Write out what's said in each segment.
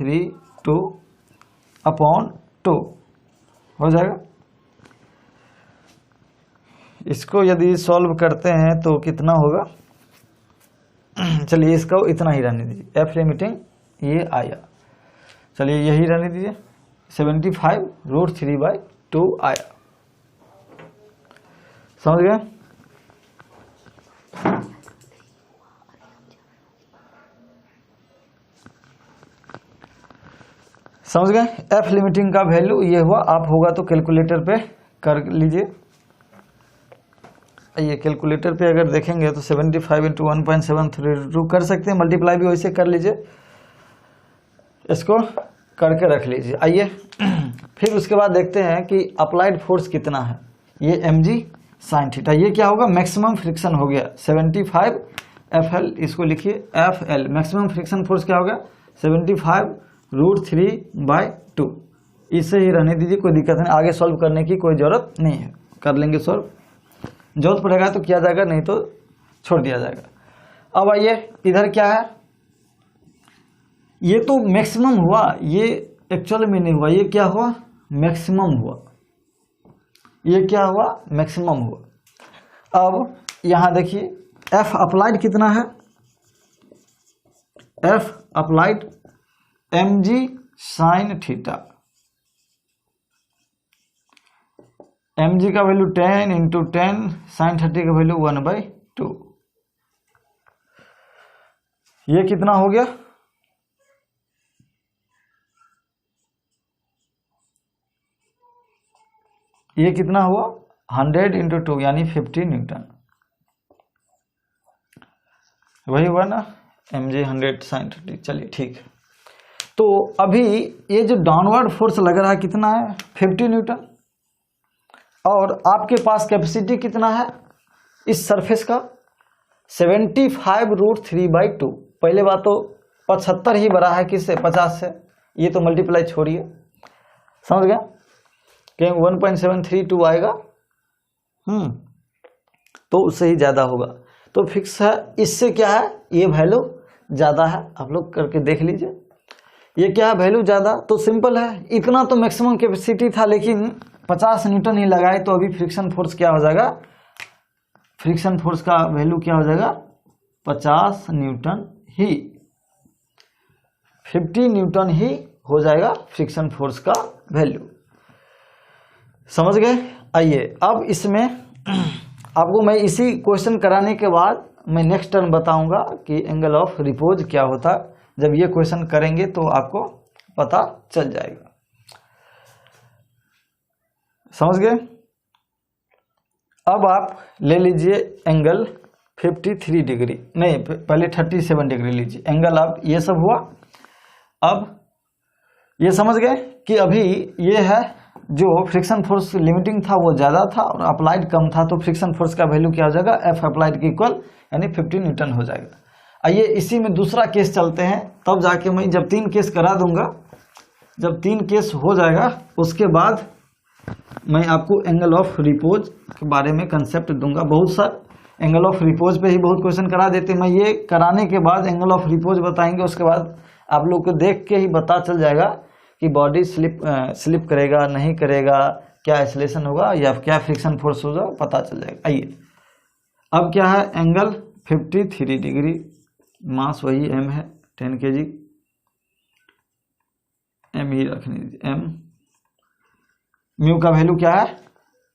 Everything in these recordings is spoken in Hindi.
√3/2 हो जाएगा। इसको यदि सॉल्व करते हैं तो कितना होगा, चलिए इसका इतना ही रहने दीजिए, एफ लिमिटिंग ये आया, चलिए यही रहने दीजिए, 75√3/2 आया। समझ गए? समझ गए? एफ लिमिटिंग का वैल्यू ये हुआ। आप होगा तो कैलकुलेटर पे कर लीजिए। ये कैलकुलेटर पे अगर देखेंगे तो 75 × 1.732 कर सकते हैं, मल्टीप्लाई भी वैसे कर लीजिए, इसको करके रख लीजिए। आइए फिर उसके बाद देखते हैं कि अप्लाइड फोर्स कितना है। ये mg sin थीटा, ये क्या होगा, मैक्सिमम फ्रिक्शन हो गया 75 FL, इसको लिखिए FL, मैक्सिमम फ्रिक्शन फोर्स क्या हो गया 75√3/2। इसे ही रहने दीजिए, कोई दिक्कत नहीं, आगे सॉल्व करने की कोई जरूरत नहीं है, कर लेंगे सॉल्व, जरूरत पड़ेगा तो किया जाएगा, नहीं तो छोड़ दिया जाएगा। अब आइए इधर क्या है, ये तो मैक्सिमम हुआ, ये एक्चुअल में नहीं हुआ, ये क्या हुआ, मैक्सिमम हुआ, ये क्या हुआ, मैक्सिमम हुआ। अब यहां देखिए एफ अप्लाइड कितना है, F applied mg sin theta, mg का वैल्यू 10 × 10, sin 30 का वैल्यू 1/2, ये कितना हो गया, ये कितना हुआ 100 × 2 यानी 50 न्यूटन, वही हुआ ना, mg 100 sin 30। चलिए ठीक है, तो अभी ये जो डाउनवर्ड फोर्स लग रहा है कितना है 50 न्यूटन, और आपके पास कैपेसिटी कितना है इस सरफेस का 75√3/2। पहले बात तो 75 ही बड़ा है किससे, 50 से, ये तो मल्टीप्लाई छोड़िए, समझ गया, कहीं 1.732 आएगा, तो उससे ही ज्यादा होगा, तो फिक्स है। इससे क्या है, ये वैल्यू ज्यादा है, आप लोग करके देख लीजिए, ये क्या है वैल्यू ज्यादा, तो सिंपल है, इतना तो मैक्सिमम कैपेसिटी था, लेकिन 50 न्यूटन ही लगाए, तो अभी फ्रिक्शन फोर्स क्या हो जाएगा, फ्रिक्शन फोर्स का वैल्यू क्या हो जाएगा 50 न्यूटन ही, 50 न्यूटन ही हो जाएगा फ्रिक्शन फोर्स का वैल्यू। समझ गए? आइए अब इसमें आपको मैं इसी क्वेश्चन कराने के बाद मैं नेक्स्ट टर्म बताऊंगा कि एंगल ऑफ रिपोज क्या होता है। जब ये क्वेश्चन करेंगे तो आपको पता चल जाएगा। समझ गए? अब आप ले लीजिए एंगल 53 डिग्री, नहीं पहले 37 डिग्री लीजिए एंगल। अब ये सब हुआ, अब ये समझ गए कि अभी ये है जो फ्रिक्शन फोर्स लिमिटिंग था वो ज्यादा था और अप्लाइड कम था, तो फ्रिक्शन फोर्स का वैल्यू क्या हो जाएगा, एफ अप्लाइड के इक्वल यानी 50 न्यूटन हो जाएगा। आइए इसी में दूसरा केस चलते हैं, तब जाके मैं जब 3 केस करा दूंगा, जब 3 केस हो जाएगा उसके बाद मैं आपको एंगल ऑफ रिपोज के बारे में कंसेप्ट दूंगा। बहुत सारे एंगल ऑफ रिपोज पे ही बहुत क्वेश्चन करा देते हैं, मैं ये कराने के बाद एंगल ऑफ रिपोज बताएंगे, उसके बाद आप लोग को देख के ही पता चल जाएगा कि बॉडी स्लिप करेगा नहीं करेगा, क्या एक्सेलरेशन होगा या क्या फ्रिक्शन फोर्स होगा, पता चल जाएगा। आइए अब क्या है, एंगल 53 डिग्री, मास वही m है 10 kg, m ही रखने दीजिए, m म्यू का वैल्यू क्या है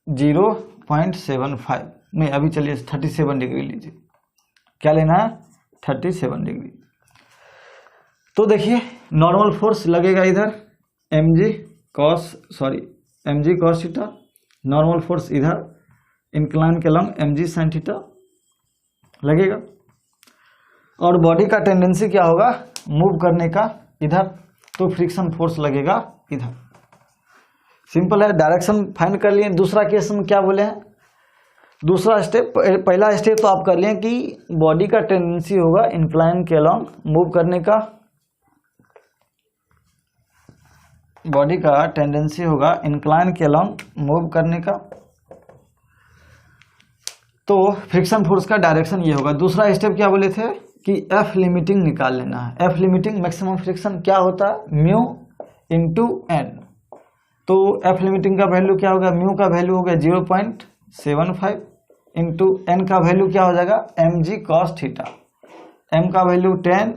0.75, नहीं अभी चलिए 37 डिग्री लीजिए, क्या लेना है 37 डिग्री। तो देखिए नॉर्मल फोर्स लगेगा इधर mg cos theta, normal force इधर इंक्लाइन के लंग mg sin थीटा लगेगा, और बॉडी का टेंडेंसी क्या होगा मूव करने का इधर, तो फ्रिक्शन फोर्स लगेगा इधर। सिंपल है, डायरेक्शन फाइंड कर लिए। दूसरा केस में क्या बोले हैं, दूसरा स्टेप, पहला स्टेप तो आप कर लिए कि बॉडी का टेंडेंसी होगा इंक्लाइन के लॉन्ग मूव करने का, बॉडी का टेंडेंसी होगा इंक्लाइन के लॉन्ग मूव करने का, तो फ्रिक्शन फोर्स का डायरेक्शन ये होगा। दूसरा स्टेप क्या बोले थे, कि एफ लिमिटिंग निकाल लेना है। एफ लिमिटिंग मैक्सिमम फ्रिक्शन क्या होता है, म्यू इंटू एन। तो एफ लिमिटिंग का वैल्यू क्या होगा, म्यू का वैल्यू हो गया 0.75 इंटू एन का वैल्यू क्या हो जाएगा M G cos theta. M का वैल्यू 10,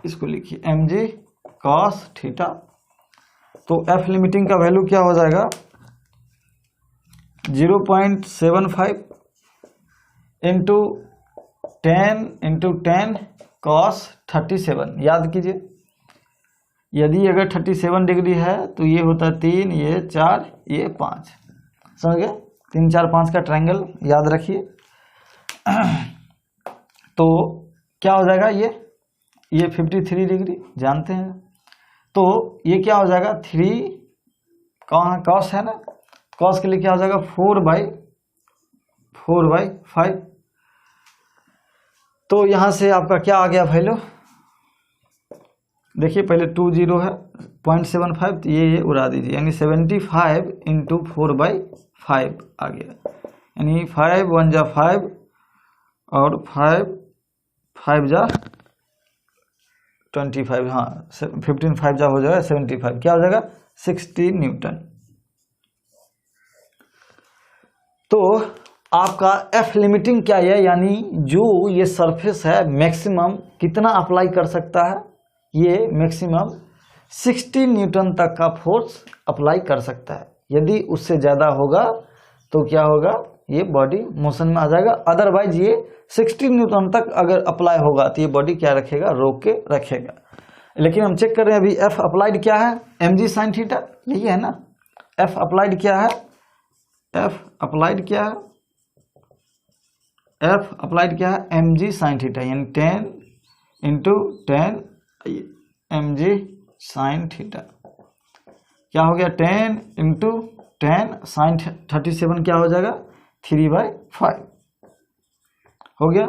इसको लिखिए एम जी कॉस थीटा। तो एफ लिमिटिंग का वैल्यू क्या हो जाएगा 0.75 इंटू 10 कॉस 37। याद कीजिए, यदि अगर 37 डिग्री है तो ये होता है 3, ये 4, ये 5। समझ गए, 3, 4, 5 का ट्रायंगल याद रखिए। तो क्या हो जाएगा ये 53 डिग्री जानते हैं। तो ये क्या हो जाएगा 3, कहाँ कॉस है ना, कॉस के लिए क्या हो जाएगा 4/5। तो यहां से आपका क्या आ गया वैल्यू, देखिए पहले 20 है 0.75, तो ये उड़ा दीजिए, यानी 75 इंटू 4/5 आ गया, यानी 5 1 जा 5 और 5 5 जा 25, हाँ 15 5 जा हो जाएगा 75, क्या हो जाएगा 60 न्यूटन। तो आपका एफ लिमिटिंग क्या है, यानी जो ये सरफेस है मैक्सिमम कितना अप्लाई कर सकता है, ये मैक्सिमम 60 न्यूटन तक का फोर्स अप्लाई कर सकता है। यदि उससे ज़्यादा होगा तो क्या होगा, ये बॉडी मोशन में आ जाएगा। अदरवाइज ये 60 न्यूटन तक अगर अप्लाई होगा तो ये बॉडी क्या रखेगा, रोक के रखेगा। लेकिन हम चेक कर रहे हैं अभी एफ अप्लाइड क्या है, एम जी साइन थीटा, यही है ना। एफ अप्लाइड क्या है, एफ अप्लाइड क्या है, एफ अप्लाइड क्या है एम जी साइन थीटा, यानी 10 into 10 M G sine theta. क्या हो गया 10 इंटू 10 साइन 37 क्या हो जाएगा 3/5 हो गया।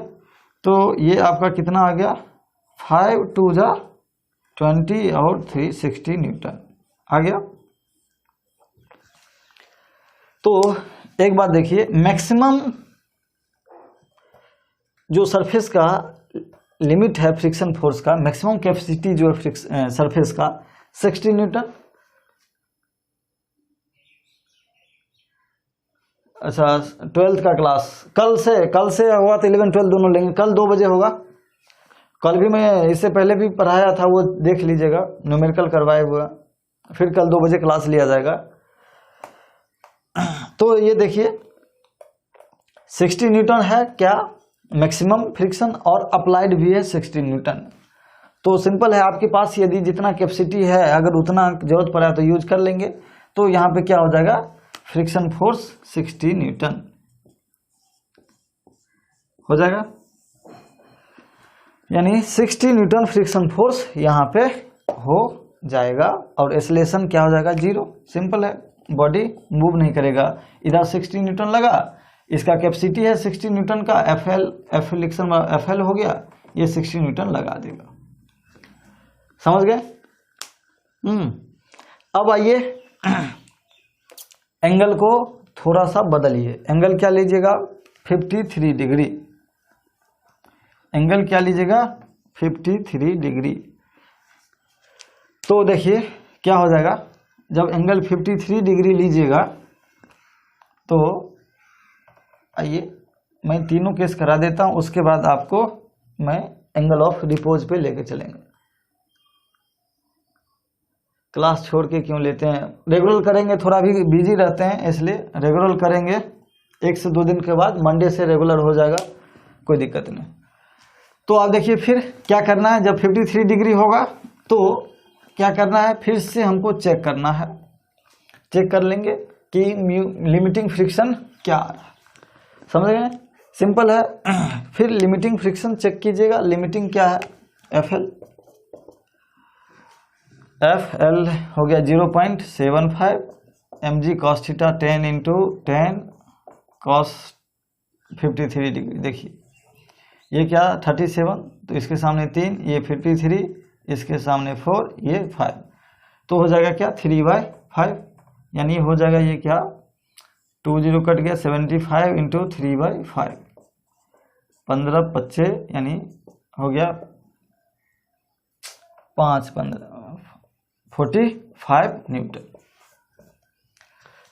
तो ये आपका कितना आ गया 5 2 जा 20 और 3 60 न्यूटन आ गया। तो एक बात देखिए, मैक्सिमम जो सरफेस का लिमिट है फ्रिक्शन फोर्स का, मैक्सिमम कैपेसिटी जो है सरफेस का 60 न्यूटन। अच्छा 12th का क्लास कल से हुआ तो 11 12 दोनों लेंगे, कल 2 बजे होगा। कल भी मैं इससे पहले भी पढ़ाया था, वो देख लीजिएगा, न्यूमेरिकल करवाए हुआ, फिर कल 2 बजे क्लास लिया जाएगा। तो ये देखिए 60 न्यूटन है क्या मैक्सिमम फ्रिक्शन, और अप्लाइड भी है 60 न्यूटन। तो सिंपल है, आपके पास यदि जितना कैपेसिटी है अगर उतना जरूरत पड़ा तो यूज कर लेंगे। तो यहाँ पे क्या हो जाएगा फ्रिक्शन फोर्स 60 न्यूटन हो जाएगा, यानी 60 न्यूटन फ्रिक्शन फोर्स यहाँ पे हो जाएगा। और एक्सेलरेशन क्या हो जाएगा 0। सिंपल है, बॉडी मूव नहीं करेगा। इधर 60 न्यूटन लगा, इसका कैपेसिटी है 60 न्यूटन का, एफ लिक्शन एफएल हो गया, ये 60 न्यूटन लगा देगा। समझ गए। अब आइए एंगल को थोड़ा सा बदलिए। एंगल क्या लीजिएगा 53 डिग्री। एंगल क्या लीजिएगा 53 डिग्री। तो देखिए क्या हो जाएगा, जब एंगल 53 डिग्री लीजिएगा तो आइए मैं तीनों केस करा देता हूं, उसके बाद आपको मैं एंगल ऑफ रिपोज पे लेके चलेंगे। क्लास छोड़ के क्यों लेते हैं, रेगुलर करेंगे, थोड़ा भी बिजी रहते हैं इसलिए रेगुलर करेंगे। 1 से 2 दिन के बाद मंडे से रेगुलर हो जाएगा, कोई दिक्कत नहीं। तो आप देखिए फिर क्या करना है, जब 53 डिग्री होगा तो क्या करना है, फिर से हमको चेक करना है। चेक कर लेंगे कि लिमिटिंग फ्रिक्शन क्या आ रहा है। समझ गए, सिंपल है। फिर लिमिटिंग फ्रिक्शन चेक कीजिएगा। लिमिटिंग क्या है एफ एल हो गया 0.75 mg cos theta 10 into 10 cos 53 degree. देखिए ये क्या 37, तो इसके सामने 3, ये 53, इसके सामने 4, ये 5, तो हो जाएगा क्या 3/5, यानी हो जाएगा ये क्या 20 कट गया 75 इंटू 3/5, 15 25 यानी हो गया 45 न्यूटन।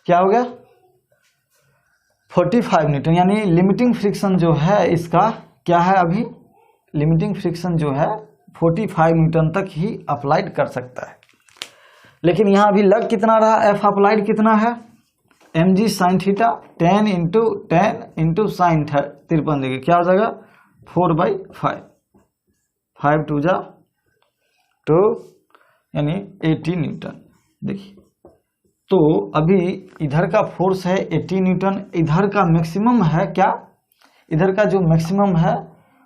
क्या हो गया 45 न्यूटन, यानी लिमिटिंग फ्रिक्शन जो है इसका क्या है, अभी लिमिटिंग फ्रिक्शन जो है 45 न्यूटन तक ही अप्लाइड कर सकता है। लेकिन यहाँ अभी लग कितना रहा, एफ अप्लाइड कितना है, mg sine theta 10 into sine 53 degree, क्या हो जाएगा 4/5, 5 2 जा 2 यानी 80 न्यूटन। देखिए तो अभी इधर का फोर्स है 80 न्यूटन, इधर का मैक्सिमम है क्या, इधर का जो मैक्सिमम है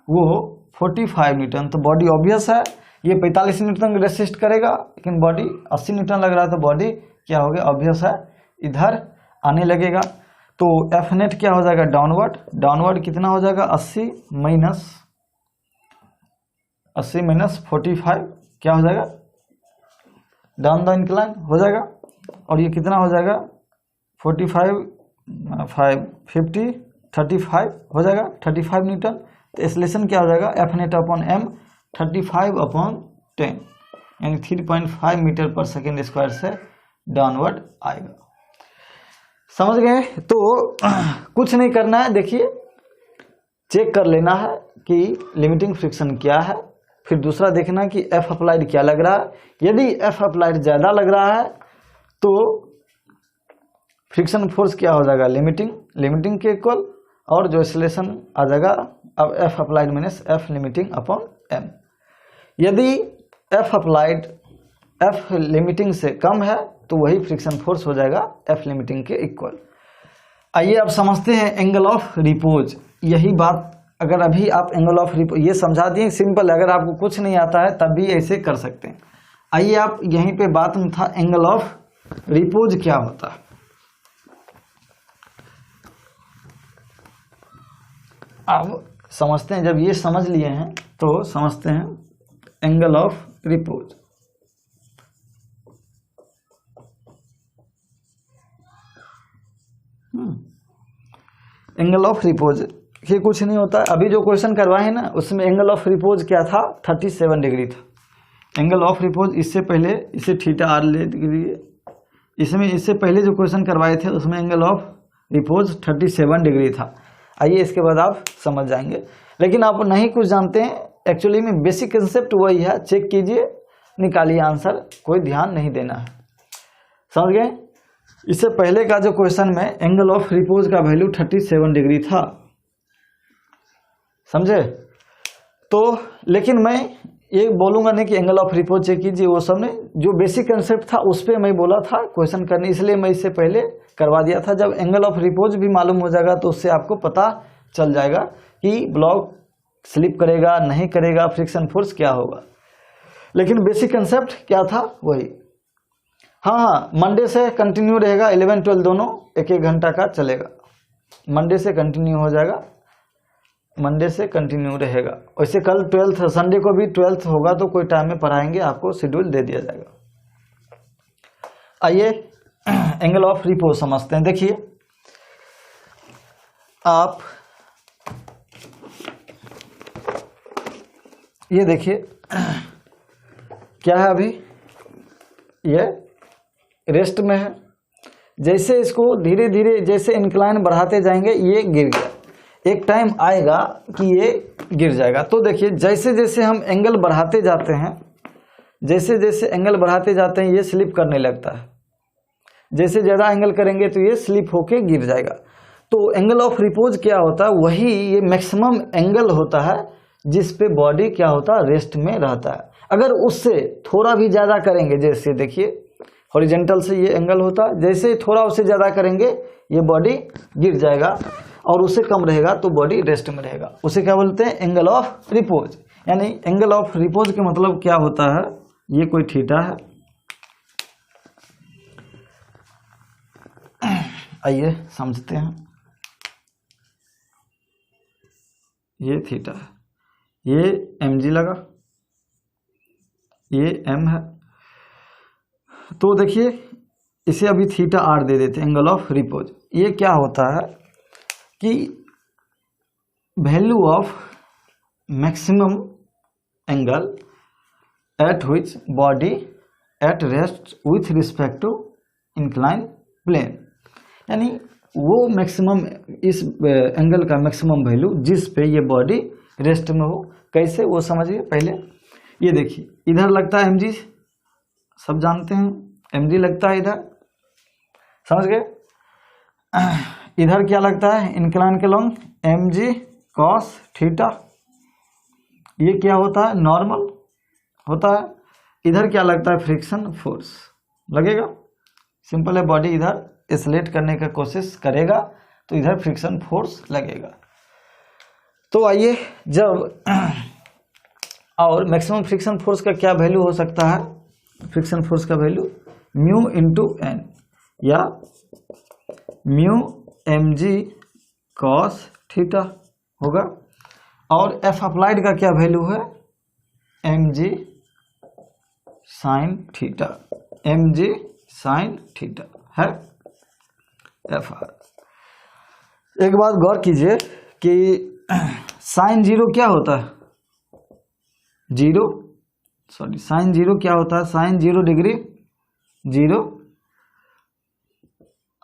वो 45 न्यूटन। तो बॉडी ऑब्वियस है ये 45 न्यूटन रेसिस्ट करेगा, लेकिन बॉडी 80 न्यूटन लग रहा है, तो बॉडी क्या हो गया, ऑब्वियस है इधर आने लगेगा। तो एफ नेट क्या हो जाएगा, डाउनवर्ड कितना हो जाएगा 80 माइनस 45, क्या हो जाएगा डाउन द इंक्लाइन हो जाएगा। और ये कितना हो जाएगा 45 50 35 हो जाएगा 35 न्यूटन। तो एक्सेलरेशन क्या हो जाएगा एफ नेट अपॉन एम 35/10 यानी 3.5 मीटर पर सेकेंड स्क्वायर से डाउनवर्ड आएगा। समझ गए। तो कुछ नहीं करना है, देखिए चेक कर लेना है कि लिमिटिंग फ्रिक्शन क्या है, फिर दूसरा देखना कि एफ अप्लाइड क्या लग रहा है। यदि एफ अप्लाइड ज़्यादा लग रहा है तो फ्रिक्शन फोर्स क्या हो जाएगा लिमिटिंग के इक्वल, और जो एक्सेलरेशन आ जाएगा अब F applied minus F limiting upon M. यदि एफ अप्लाइड एफ लिमिटिंग से कम है तो वही फ्रिक्शन फोर्स हो जाएगा एफ लिमिटिंग के इक्वल। आइए अब समझते हैं एंगल ऑफ रिपोज। यही बात अगर अभी आप एंगल ऑफ रिपोज ये समझा दिए सिंपल, अगर आपको कुछ नहीं आता है तब भी ऐसे कर सकते हैं। आइए आप यहीं पे बात में था एंगल ऑफ रिपोज क्या होता है। अब समझते हैं, जब ये समझ लिए हैं तो समझते हैं angle of repose. Angle of repose ये कुछ नहीं होता है, अभी जो क्वेश्चन करवाए हैं ना उसमें एंगल ऑफ रिपोज क्या था 37 डिग्री था। एंगल ऑफ रिपोज इससे पहले इसे थीटा आर ले डिग्री, इसमें इससे पहले जो क्वेश्चन करवाए थे उसमें एंगल ऑफ रिपोज 37 डिग्री था। आइए इसके बाद आप समझ जाएंगे, लेकिन आप नहीं कुछ जानते हैं एक्चुअली में बेसिक कंसेप्ट वही है, चेक कीजिए निकालिए आंसर, कोई ध्यान नहीं देना है। समझ गए। इससे पहले का जो क्वेश्चन में एंगल ऑफ रिपोज का वैल्यू 37 डिग्री था, समझे। तो लेकिन मैं ये बोलूंगा नहीं कि एंगल ऑफ रिपोज चेक कीजिए, वो सब नहीं, जो बेसिक कंसेप्ट था उस पर मैं बोला था क्वेश्चन करने, इसलिए मैं इससे पहले करवा दिया था। जब एंगल ऑफ रिपोज भी मालूम हो जाएगा तो उससे आपको पता चल जाएगा कि ब्लॉक स्लिप करेगा नहीं करेगा, फ्रिक्शन फोर्स क्या होगा। लेकिन बेसिक कंसेप्ट क्या था वही। हाँ, मंडे से कंटिन्यू रहेगा, 11-12 दोनों एक घंटा का चलेगा, मंडे से कंटिन्यू हो जाएगा, मंडे से कंटिन्यू रहेगा। वैसे कल 12th संडे को भी 12th होगा तो कोई टाइम में पढ़ाएंगे, आपको शेड्यूल दे दिया जाएगा। आइए एंगल ऑफ रिपोज समझते हैं। देखिए आप ये देखिए क्या है, अभी ये रेस्ट में है, जैसे इसको धीरे धीरे जैसे इंक्लाइन बढ़ाते जाएंगे ये गिर गया, एक टाइम आएगा कि ये गिर जाएगा। तो देखिए जैसे जैसे हम एंगल बढ़ाते जाते हैं, जैसे जैसे एंगल बढ़ाते जाते हैं ये स्लिप करने लगता है, जैसे ज़्यादा एंगल करेंगे तो ये स्लिप होके गिर जाएगा। तो एंगल ऑफ रिपोज क्या होता है, वही ये मैक्सिमम एंगल होता है जिस पे बॉडी क्या होता है रेस्ट में रहता है। अगर उससे थोड़ा भी ज़्यादा करेंगे, जैसे देखिए हॉरिजेंटल से ये एंगल होता है, जैसे थोड़ा उससे ज़्यादा करेंगे ये बॉडी गिर जाएगा, और उससे कम रहेगा तो बॉडी रेस्ट में रहेगा। उसे क्या बोलते हैं एंगल ऑफ रिपोज। यानी एंगल ऑफ रिपोज के मतलब क्या होता है, ये कोई थीटा है, आइए समझते हैं, ये थीटा है, ये mg लगा, ये m है। तो देखिए इसे अभी थीटा r दे देते हैं एंगल ऑफ रिपोज। ये क्या होता है कि value of maximum angle at which body at rest with respect to incline plane, यानी वो मैक्सिमम, इस एंगल का मैक्सिमम वैल्यू जिस पे ये बॉडी रेस्ट में हो। कैसे वो समझिए पहले। ये देखिए इधर लगता है mg, सब जानते हैं mg लगता है इधर, समझ गए। इधर क्या लगता है इंक्लाइन के लॉन्ग mg cos थीटा, ये क्या होता है नॉर्मल होता है। इधर क्या लगता है फ्रिक्शन फोर्स लगेगा, सिंपल है, बॉडी इधर एक्सेलरेट करने का कोशिश करेगा तो इधर फ्रिक्शन फोर्स लगेगा। तो आइए जब और मैक्सिमम फ्रिक्शन फोर्स का क्या वैल्यू हो सकता है, फ्रिक्शन फोर्स का वैल्यू म्यू इंटू एन या म्यू mg cos थीटा होगा, और एफ अप्लाइड का क्या वैल्यू है mg sin theta, mg sin theta है एफ आर। एक बात गौर कीजिए कि साइन जीरो क्या होता है, जीरो, सॉरी साइन जीरो क्या होता है, साइन 0 डिग्री 0,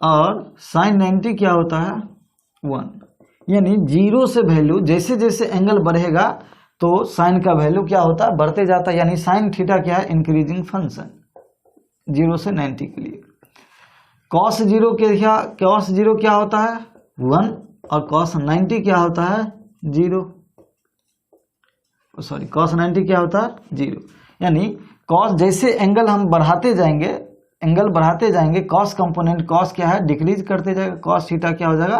और साइन 90 क्या होता है 1, यानी 0 से वैल्यू जैसे जैसे एंगल बढ़ेगा तो साइन का वैल्यू क्या होता है बढ़ते जाता है, यानी साइन थीटा क्या है इंक्रीजिंग फंक्शन 0 से 90 के लिए। कॉस जीरो क्या होता है 1, और कॉस 90 क्या होता है 0, सॉरी कॉस 90 क्या होता है 0, यानी कॉस जैसे एंगल हम बढ़ाते जाएंगे कॉस कंपोनेंट, कॉस क्या है डिक्रीज करते जाएगा, कॉस थीटा क्या हो जाएगा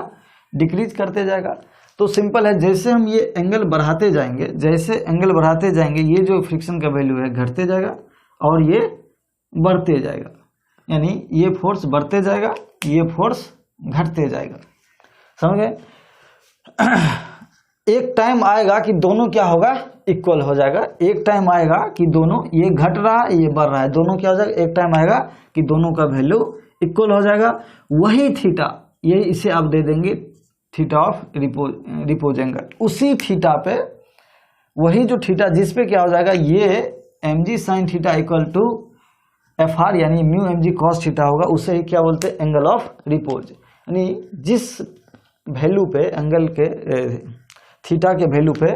डिक्रीज करते जाएगा। तो सिंपल है, जैसे हम ये एंगल बढ़ाते जाएंगे ये जो फ्रिक्शन का वैल्यू है घटते जाएगा और ये बढ़ते जाएगा, यानी ये फोर्स बढ़ते जाएगा ये फोर्स घटते जाएगा, समझ गए। एक टाइम आएगा कि दोनों क्या होगा इक्वल हो जाएगा, एक टाइम आएगा कि दोनों, ये घट रहा है ये बढ़ रहा है, दोनों क्या हो जाएगा, एक टाइम आएगा कि दोनों का वैल्यू इक्वल हो जाएगा। वही थीटा, ये इसे आप दे देंगे थीटा ऑफ रिपोज एंगल, उसी थीटा पे वही जो थीटा जिस पे क्या हो जाएगा ये mg sin theta equal to F R, यानी म्यू mg cos थीटा होगा, उसे ही क्या बोलते हैं एंगल ऑफ रिपोज, यानी जिस वैल्यू पे एंगल के थीटा के वैल्यू पे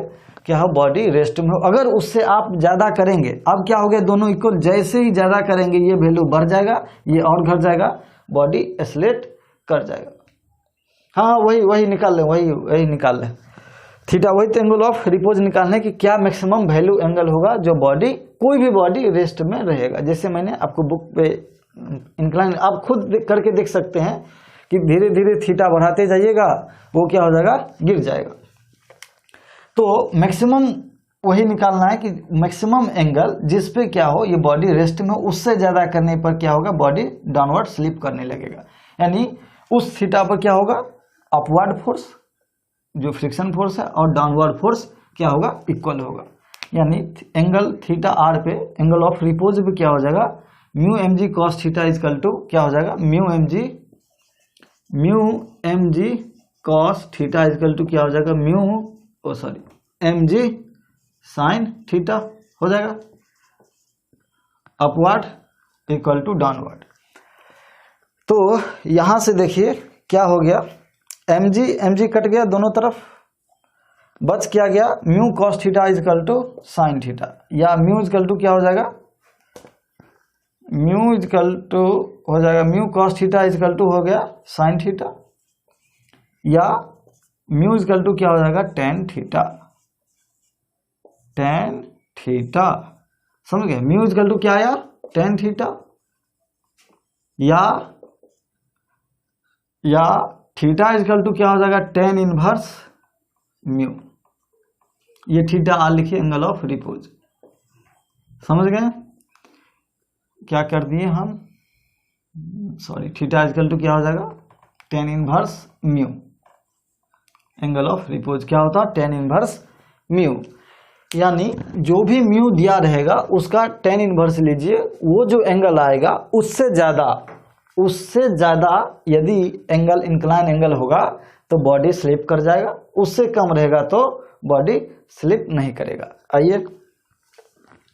क्या हो बॉडी रेस्ट में हो। अगर उससे आप ज़्यादा करेंगे, अब क्या हो गया दोनों इक्वल, जैसे ही ज़्यादा करेंगे ये वैल्यू बढ़ जाएगा ये और घट जाएगा, बॉडी एक्सेलरेट कर जाएगा। हाँ वही निकाल लें, वही निकाल लें थीटा, वही तो एंगल ऑफ रिपोज निकालने की क्या मैक्सिमम वैल्यू एंगल होगा जो बॉडी, कोई भी बॉडी रेस्ट में रहेगा। जैसे मैंने आपको बुक पे इंक्लाइन, आप खुद करके देख सकते हैं कि धीरे धीरे थीटा बढ़ाते जाइएगा वो क्या हो जाएगा गिर जाएगा। तो मैक्सिमम वही निकालना है कि मैक्सिमम एंगल जिस पे क्या हो ये बॉडी रेस्ट में हो, उससे ज़्यादा करने पर क्या होगा बॉडी डाउनवर्ड स्लिप करने लगेगा, यानी उस थीटा पर क्या होगा अपवर्ड फोर्स जो फ्रिक्शन फोर्स है और डाउनवर्ड फोर्स क्या होगा इक्वल होगा, यानी एंगल थीटा आर पे एंगल ऑफ रिपोज पे क्या हो जाएगा mu mg cos theta equal to क्या हो जाएगा mu mg cos theta equal to क्या हो जाएगा mg sin थीटा हो जाएगा, अपवर्ड इक्वल टू डाउनवर्ड। तो यहां से देखिए क्या हो गया, mg कट गया दोनों तरफ, बच क्या गया mu cos theta equal to sine theta, या म्यू इजकल टू क्या हो जाएगा म्यू इजकल टू हो जाएगा mu cos theta equal to हो गया साइन थीटा, या म्यू इजकल टू क्या हो जाएगा टेन थीटा, समझ गए। म्यू इजकल टू क्या आया टेन थीटा, या थीटा इजकल टू क्या हो जाएगा टेन इनवर्स म्यू, ये थीटा आर लिखिए एंगल ऑफ रिपोज, समझ गए क्या कर दिए हम, सॉरी थीटा इजकल टू क्या हो जाएगा tan inverse mu, angle of repose क्या होता है टेन इनवर्स म्यू, यानी जो भी म्यू दिया रहेगा उसका टेन इनवर्स लीजिए, वो जो एंगल आएगा उससे ज़्यादा यदि एंगल इंक्लाइन एंगल होगा तो बॉडी स्लिप कर जाएगा, उससे कम रहेगा तो बॉडी स्लिप नहीं करेगा। आइए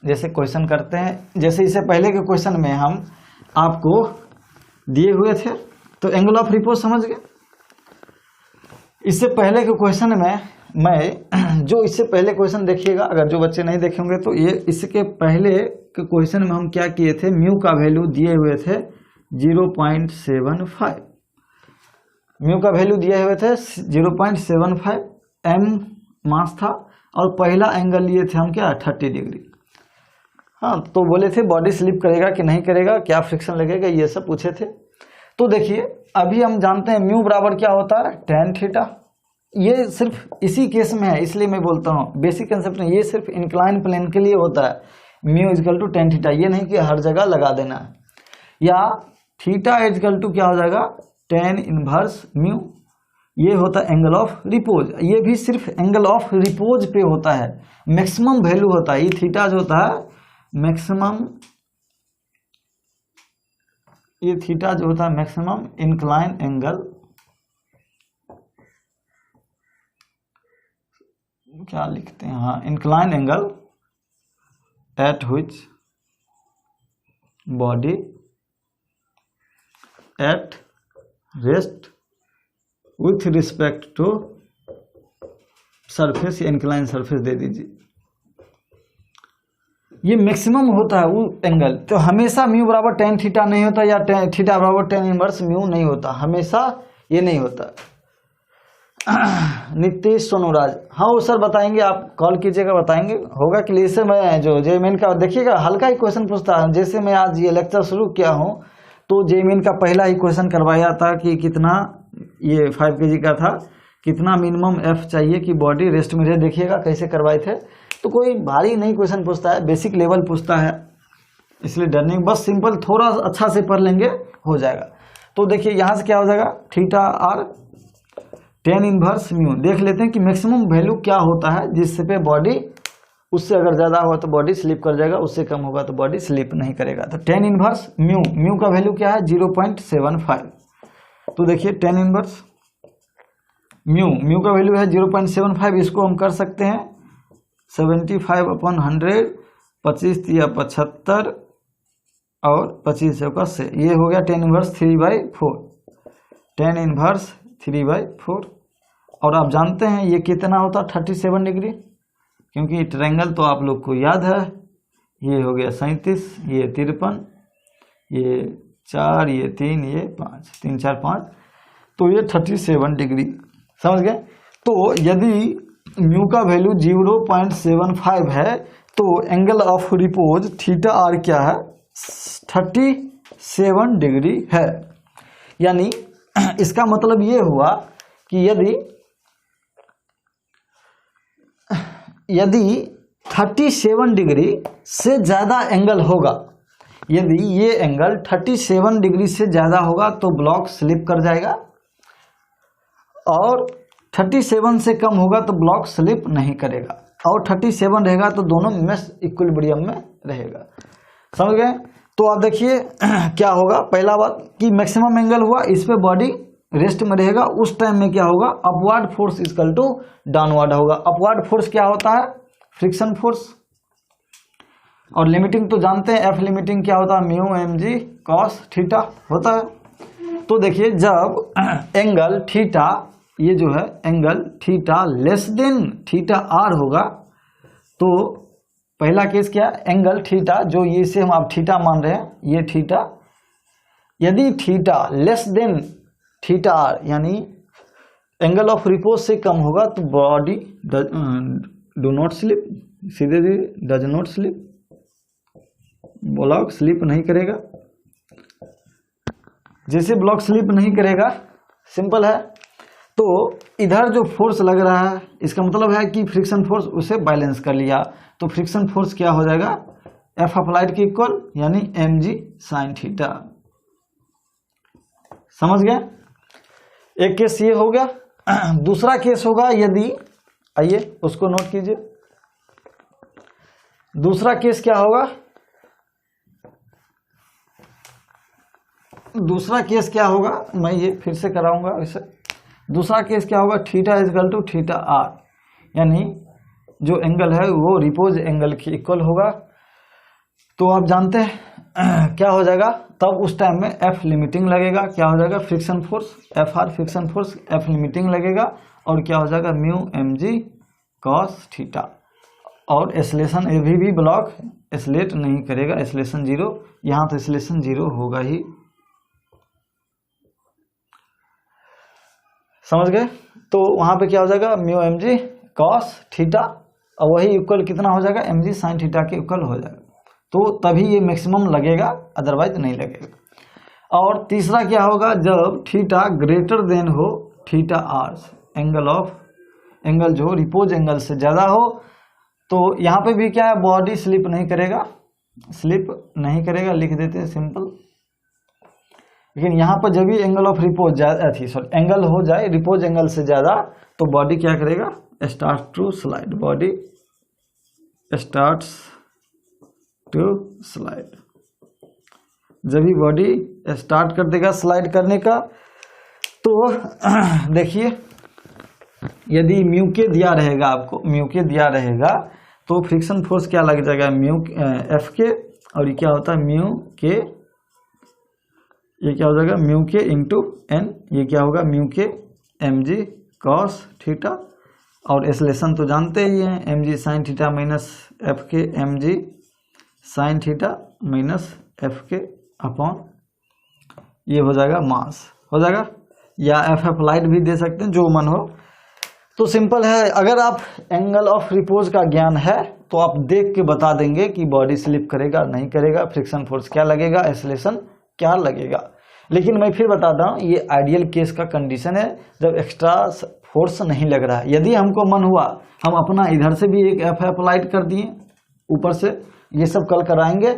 जैसे क्वेश्चन करते हैं, जैसे इससे पहले के क्वेश्चन में हम आपको दिए हुए थे, तो एंगल ऑफ रिपोज समझ गए। इससे पहले के क्वेश्चन में मैं जो इससे पहले क्वेश्चन देखिएगा, अगर जो बच्चे नहीं देखे होंगे तो ये इसके पहले के क्वेश्चन में हम क्या किए थे, म्यू का वैल्यू दिए हुए थे 0.75, म्यू का वैल्यू दिए हुए थे 0.75, एम मास था और पहला एंगल लिए थे हम क्या 30 डिग्री। हाँ, तो बोले थे बॉडी स्लिप करेगा कि नहीं करेगा, क्या फ्रिक्शन लगेगा, ये सब पूछे थे। तो देखिए अभी हम जानते हैं म्यू बराबर क्या होता है tan थीटा। ये सिर्फ इसी केस में है, इसलिए मैं बोलता हूँ बेसिक कंसेप्ट में ये सिर्फ इंक्लाइन प्लेन के लिए होता है, mu equal to tan theta. ये नहीं कि हर जगह लगा देना है, या थीटा इजकल टू क्या हो जाएगा tan इनवर्स म्यू, ये होता है एंगल ऑफ रिपोज। ये भी सिर्फ एंगल ऑफ रिपोज पे होता है, मैक्सिमम वैल्यू होता है। ये थीटा जो होता है मैक्सिमम, ये थीटा जो होता है मैक्सिमम इंक्लाइन एंगल, क्या लिखते हैं, हाँ incline angle at which body at rest with respect to surface, या इंक्लाइन सरफेस दे दीजिए। ये मैक्सिमम होता है वो एंगल। तो हमेशा म्यू बराबर tan थीटा नहीं होता, या थीटा बराबर tan इनवर्स म्यू नहीं होता, हमेशा ये नहीं होता। नीतीश सोनूराज, हाँ वो सर बताएंगे, आप कॉल कीजिएगा बताएंगे, होगा कि इसे मैं जो जेईमेन का देखिएगा हल्का ही क्वेश्चन पूछता है। जैसे मैं आज ये लेक्चर शुरू किया हूँ तो जेईमेन का पहला ही क्वेश्चन करवाया था कि कितना, ये 5 kg का था, कितना मिनिमम एफ चाहिए कि बॉडी रेस्ट में रहे। देखिएगा कैसे करवाए थे। तो कोई भारी नहीं क्वेश्चन पूछता है, बेसिक लेवल पूछता है, इसलिए डरने, बस सिंपल थोड़ा अच्छा से पढ़ लेंगे हो जाएगा। तो देखिए यहाँ से क्या हो जाएगा theta R tan inverse mu. देख लेते हैं कि मैक्सिमम वैल्यू क्या होता है जिससे पे बॉडी, उससे अगर ज़्यादा हुआ तो बॉडी स्लिप कर जाएगा, उससे कम होगा तो बॉडी स्लिप नहीं करेगा। तो tan इनवर्स म्यू, म्यू का वैल्यू क्या है 0.75। तो देखिए tan इनवर्स म्यू, म्यू का वैल्यू है 0.75। इसको हम कर सकते हैं 75/100, 25 या 75 और 25 चौका से, ये हो गया tan इनवर्स 3/4, tan इनवर्स 3/4। और आप जानते हैं ये कितना होता है 37 डिग्री, क्योंकि ट्रायंगल तो आप लोग को याद है, ये हो गया 37, ये 53, ये 4, ये 3, ये 5, 3 4 5, तो ये 37 डिग्री, समझ गए। तो यदि म्यू का वैल्यू 0.75 है तो angle of repose theta R क्या है 37 डिग्री है। यानी इसका मतलब ये हुआ कि यदि 37 डिग्री से ज़्यादा एंगल होगा, यदि ये एंगल 37 डिग्री से ज़्यादा होगा तो ब्लॉक स्लिप कर जाएगा, और 37 से कम होगा तो ब्लॉक स्लिप नहीं करेगा, और 37 रहेगा तो दोनों में इक्विलिब्रियम में रहेगा, समझ गए। तो आप देखिए क्या होगा, पहला बात कि मैक्सिमम एंगल हुआ, इस पे बॉडी रेस्ट में रहेगा, उस टाइम में क्या होगा upward force equal to downward होगा। अपवर्ड फोर्स क्या होता है फ्रिक्शन फोर्स, और लिमिटिंग तो जानते हैं, एफ लिमिटिंग क्या होता है म्यू mg cos थीटा होता है। तो देखिए जब एंगल थीटा, ये जो है angle theta less than theta R होगा, तो पहला केस क्या, एंगल थीटा जो ये से हम आप थीटा मान रहे हैं, ये थीटा, यदि theta less than theta R यानी एंगल ऑफ रिपोज से कम होगा तो बॉडी डू नॉट स्लिप, सीधे does not slip, block slip नहीं करेगा। जैसे ब्लॉक स्लिप नहीं करेगा, सिंपल है, तो इधर जो फोर्स लग रहा है इसका मतलब है कि फ्रिक्शन फोर्स उसे बैलेंस कर लिया, तो फ्रिक्शन फोर्स क्या हो जाएगा एफ अप्लाइड के इक्वल यानी mg sin थीटा, समझ गए। एक केस ये हो गया। दूसरा केस होगा यदि, आइए उसको नोट कीजिए, दूसरा केस क्या होगा, दूसरा केस क्या होगा, मैं ये फिर से कराऊंगा वैसे। दूसरा केस क्या होगा, theta equal to theta R, यानी जो एंगल है वो रिपोज एंगल के इक्वल होगा। तो आप जानते हैं क्या हो जाएगा, तब उस टाइम में एफ लिमिटिंग लगेगा, क्या हो जाएगा friction force F R friction force F limiting लगेगा, और क्या हो जाएगा mu M G cos theta. और एसलेशन अभी भी ब्लॉक एसलेट नहीं करेगा, एसलेशन जीरो, यहाँ तो एसलेशन जीरो होगा ही, समझ गए। तो वहां पे क्या हो जाएगा mu M G cos theta, और वही इक्वल कितना हो जाएगा एम जी साइन थीटा के इक्वल हो जाएगा, तो तभी ये मैक्सिमम लगेगा, अदरवाइज नहीं लगेगा। और तीसरा क्या होगा, जब थीटा ग्रेटर देन हो थीटा आर्स, एंगल जो रिपोज एंगल से ज्यादा हो, तो यहाँ पे भी क्या है बॉडी स्लिप नहीं करेगा, लिख देते हैं सिंपल। लेकिन यहाँ पर जब भी एंगल ऑफ रिपोज एंगल हो जाए रिपोज एंगल से ज्यादा, तो बॉडी क्या करेगा start to slide, body starts to slide. जब भी बॉडी स्टार्ट कर देगा स्लाइड करने का, तो देखिए यदि म्यू के दिया रहेगा, आपको म्यू के दिया रहेगा, तो फ्रिक्शन फोर्स क्या लग जाएगा म्यू एफ के, और ये क्या होता है म्यू के, ये क्या हो जाएगा म्यू के इंटू एन, ये क्या होगा म्यू के एम जी कॉस थीटा, और एसलेशन तो जानते ही हैं M G sine theta minus F के M G sine theta minus F के अपॉन, ये हो जाएगा मास हो जाएगा, या एफ अप्लाइड भी दे सकते हैं, जो मन हो। तो सिंपल है, अगर आप एंगल ऑफ रिपोज का ज्ञान है तो आप देख के बता देंगे कि बॉडी स्लिप करेगा नहीं करेगा, फ्रिक्शन फोर्स क्या लगेगा, एसलेशन क्या लगेगा। लेकिन मैं फिर बताता हूँ, ये आइडियल केस का कंडीशन है जब एक्स्ट्रा फोर्स नहीं लग रहा है। यदि हमको मन हुआ हम अपना इधर से भी एक एफ अप्लाइड कर दिए ऊपर से, ये सब कल कराएंगे,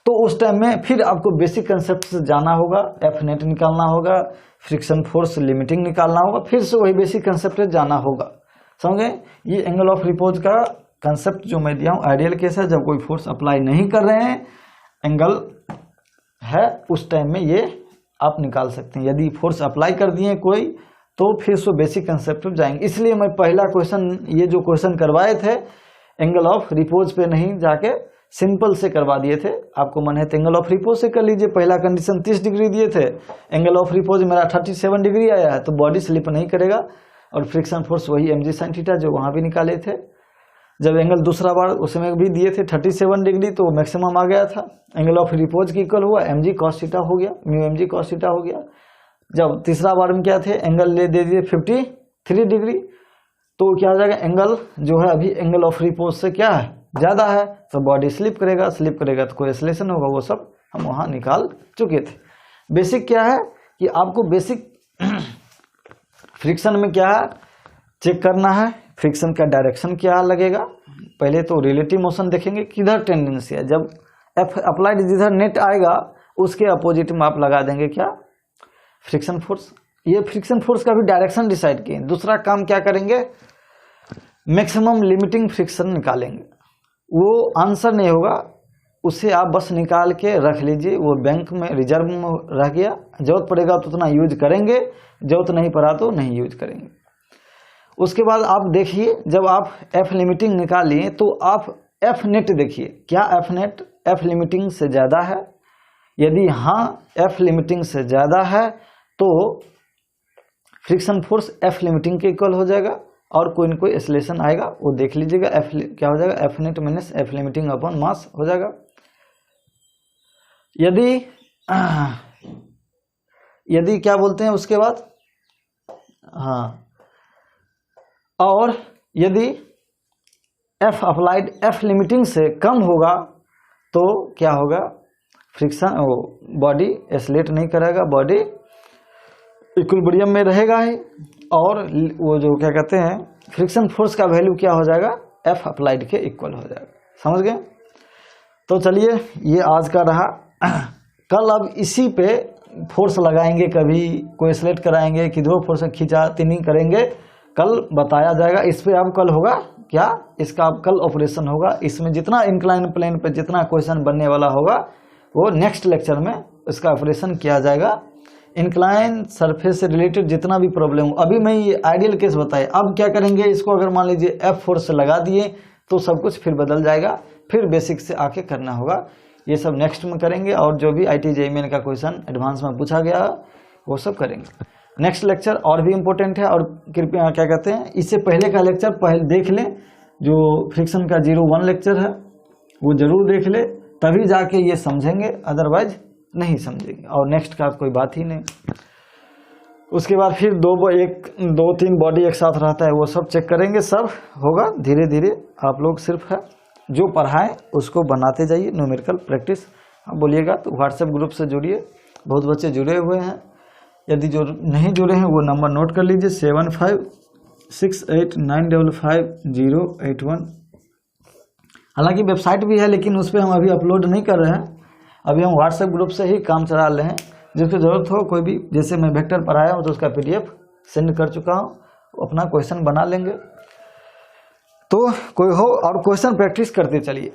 तो उस टाइम में फिर आपको बेसिक कंसेप्ट से जाना होगा, एफ नेट निकालना होगा, फ्रिक्शन फोर्स लिमिटिंग निकालना होगा, फिर से वही बेसिक कंसेप्ट से जाना होगा, समझे। ये एंगल ऑफ रिपोज का कंसेप्ट जो मैं दिया हूँ आइडियल केस है, जब कोई फोर्स अप्लाई नहीं कर रहे हैं, एंगल है, उस टाइम में ये आप निकाल सकते हैं। यदि फोर्स अप्लाई कर दिए कोई, तो फिर से बेसिक कंसेप्ट पे जाएंगे। इसलिए मैं पहला क्वेश्चन, ये जो क्वेश्चन करवाए थे एंगल ऑफ रिपोज पे नहीं जाके सिंपल से करवा दिए थे। आपको मन है तो एंगल ऑफ रिपोज से कर लीजिए। पहला कंडीशन 30 डिग्री दिए थे, एंगल ऑफ रिपोज मेरा 37 डिग्री आया है, तो बॉडी स्लिप नहीं करेगा, और फ्रिक्शन फोर्स वही एम जी साइन थीटा जो वहां भी निकाले थे। जब एंगल दूसरा बार उसमें भी दिए थे 37 डिग्री, तो मैक्सिमम आ गया था, एंगल ऑफ रिपोज की इक्वल हुआ एम जी कॉस थीटा हो गया, mu M G cos theta हो गया। जब तीसरा बार में क्या थे, एंगल ले दे दिए 53 डिग्री, तो क्या हो जाएगा एंगल जो है अभी एंगल ऑफ रिपोज से क्या है ज्यादा है, तो बॉडी स्लिप करेगा तो कोई एसलेशन होगा, वो सब हम वहां निकाल चुके थे। बेसिक क्या है कि आपको बेसिक फ्रिक्शन में क्या है चेक करना है, फ्रिक्शन का डायरेक्शन क्या लगेगा। पहले तो रिलेटिव मोशन देखेंगे किधर टेंडेंसी है, जब एफ अप्लाइड जिधर नेट आएगा उसके अपोजिट में आप लगा देंगे क्या फ्रिक्शन फोर्स। ये फ्रिक्शन फोर्स का भी डायरेक्शन डिसाइड किए। दूसरा काम क्या करेंगे, मैक्सिमम लिमिटिंग फ्रिक्शन निकालेंगे। वो आंसर नहीं होगा, उसे आप बस निकाल के रख लीजिए, वो बैंक में रिजर्व में रह गया, जरूरत पड़ेगा तो उतना यूज करेंगे, जरूरत नहीं पड़ा तो नहीं यूज करेंगे। उसके बाद आप देखिए, जब आप एफ लिमिटिंग निकालिए तो आप एफ नेट देखिए, क्या एफ नेट एफ लिमिटिंग से ज़्यादा है। यदि हाँ एफ लिमिटिंग से ज़्यादा है तो फ्रिक्शन फोर्स एफ लिमिटिंग के इक्वल हो जाएगा, और कोई न कोई एसलेशन आएगा वो देख लीजिएगा, एफ क्या हो जाएगा F net minus F limiting upon mass हो जाएगा। यदि क्या बोलते हैं उसके बाद, हाँ, और यदि एफ अप्लाइड एफ लिमिटिंग से कम होगा तो क्या होगा, फ्रिक्शन बॉडी एसलेट नहीं करेगा, बॉडी इक्विलिब्रियम में रहेगा ही, और वो जो क्या कहते हैं फ्रिक्शन फोर्स का वैल्यू क्या हो जाएगा एफ अप्लाइड के इक्वल हो जाएगा। समझ गए। तो चलिए ये आज का रहा। कल अब इसी पे फोर्स लगाएंगे, कभी कोई स्लेट कराएंगे, किधर फोर्स खींचा तीनी करेंगे, कल बताया जाएगा। इस पे अब कल होगा क्या, इसका अब कल ऑपरेशन होगा। इसमें जितना इंक्लाइन प्लेन पे जितना क्वेश्चन बनने वाला होगा वो नेक्स्ट लेक्चर में इसका ऑपरेशन किया जाएगा। इंक्लाइन सरफेस से रिलेटेड जितना भी प्रॉब्लम हो, अभी मैं ये आइडियल केस बताए। अब क्या करेंगे, इसको अगर मान लीजिए एफ फोर्स से लगा दिए तो सब कुछ फिर बदल जाएगा, फिर बेसिक से आके करना होगा। ये सब नेक्स्ट में करेंगे, और जो भी IIT JEE मेन का क्वेश्चन एडवांस में पूछा गया वो सब करेंगे। नेक्स्ट लेक्चर और भी इम्पोर्टेंट है, और कृपया क्या कहते हैं, इससे पहले का लेक्चर पहले देख लें, जो फ्रिक्शन का 01 लेक्चर है वो जरूर देख ले, तभी जाके ये समझेंगे, अदरवाइज नहीं समझेंगे, और नेक्स्ट का कोई बात ही नहीं। उसके बाद फिर 2-3 बॉडी एक साथ रहता है, वो सब चेक करेंगे, सब होगा धीरे धीरे। आप लोग सिर्फ है जो पढ़ाएं उसको बनाते जाइए, न्यूमेरिकल प्रैक्टिस। आप बोलिएगा तो व्हाट्सएप ग्रुप से जुड़िए, बहुत बच्चे जुड़े हुए हैं, यदि जो नहीं जुड़े हैं वो नंबर नोट कर लीजिए 7568955081। हालांकि वेबसाइट भी है, लेकिन उस पर हम अभी अपलोड नहीं कर रहे हैं, अभी हम व्हाट्सएप ग्रुप से ही काम चला रहे हैं। जिसको ज़रूरत हो कोई भी, जैसे मैं वेक्टर पढ़ाया हूँ तो उसका PDF सेंड कर चुका हूँ, अपना क्वेश्चन बना लेंगे। तो कोई हो और क्वेश्चन प्रैक्टिस करते चलिए,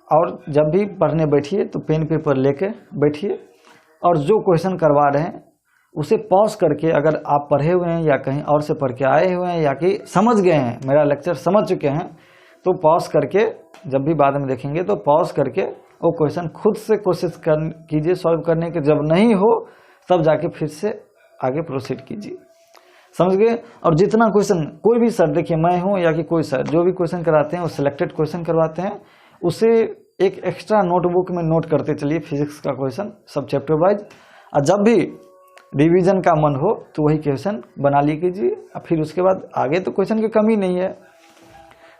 और जब भी पढ़ने बैठिए तो पेन पेपर लेके बैठिए, और जो क्वेश्चन करवा रहे हैं उसे पॉज करके, अगर आप पढ़े हुए हैं या कहीं और से पढ़ के आए हुए हैं या कि समझ गए हैं, मेरा लेक्चर समझ चुके हैं, तो पॉज करके जब भी बाद में देखेंगे तो पॉज करके वो क्वेश्चन खुद से कोशिश कीजिए सॉल्व करने के। जब नहीं हो तब जाके फिर से आगे प्रोसीड कीजिए, समझ गए। और जितना क्वेश्चन कोई भी सर, देखिए मैं हूँ या कि कोई सर, जो भी क्वेश्चन कराते हैं वो सिलेक्टेड क्वेश्चन करवाते हैं, उसे एक एक्स्ट्रा नोटबुक में नोट करते चलिए, फिजिक्स का क्वेश्चन सब चैप्टर वाइज। और जब भी रिवीजन का मन हो तो वही क्वेश्चन बना ली कीजिए, और फिर उसके बाद आगे तो क्वेश्चन की कमी नहीं है,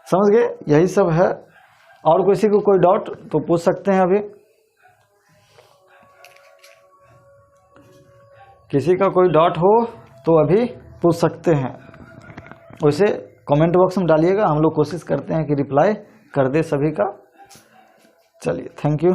समझ गए। यही सब है, और किसी को कोई डाउट तो पूछ सकते हैं। अभी किसी का कोई डाउट हो तो अभी पूछ सकते हैं, वैसे कमेंट बॉक्स में डालिएगा, हम लोग कोशिश करते हैं कि रिप्लाई कर दे सभी का। चलिए, थैंक यू।